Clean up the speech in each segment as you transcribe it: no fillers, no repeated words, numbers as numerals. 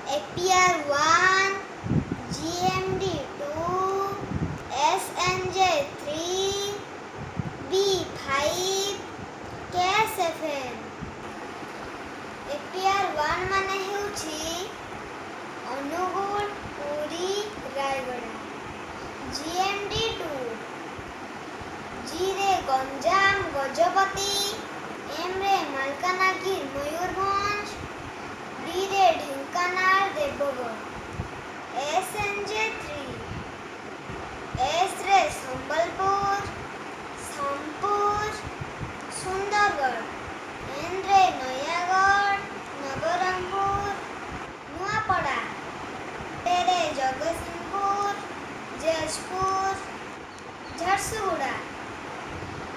APR 1, GMD 2, SNJ 3, B 5, KSFN। APR 1 ମାନେ ହେଉଛି Angul, Puri, Rayagada. GMD 2, G ରେ ଗଞ୍ଜାମ, ଗଜପତି, M ରେ ମାଲକାନଗିରି, ମୟୂରଭଞ୍ଜ, D ରେ ଢେଙ୍କାନାଳ, ଦେବଗଡ଼। SNJ 3, S ରେ ସମ୍ବଲପୁର, ସୋନପୁର, ସୁନ୍ଦରଗଡ଼। N ରେ ନୟାଗଡ଼, ନବରଙ୍ଗପୁର, ନୂଆପଡ଼ା। T ରେ ଜଗତସିଂହପୁର, ଯାଜପୁର, ଝାରସୁଗୁଡ଼ା।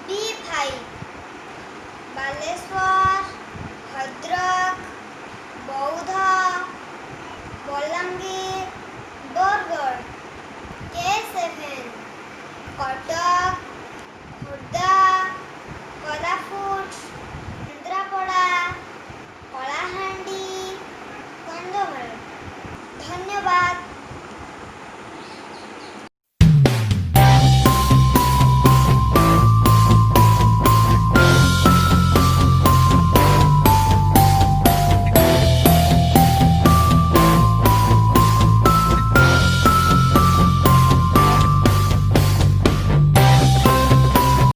B 5, ବାଲେଶ୍ୱର,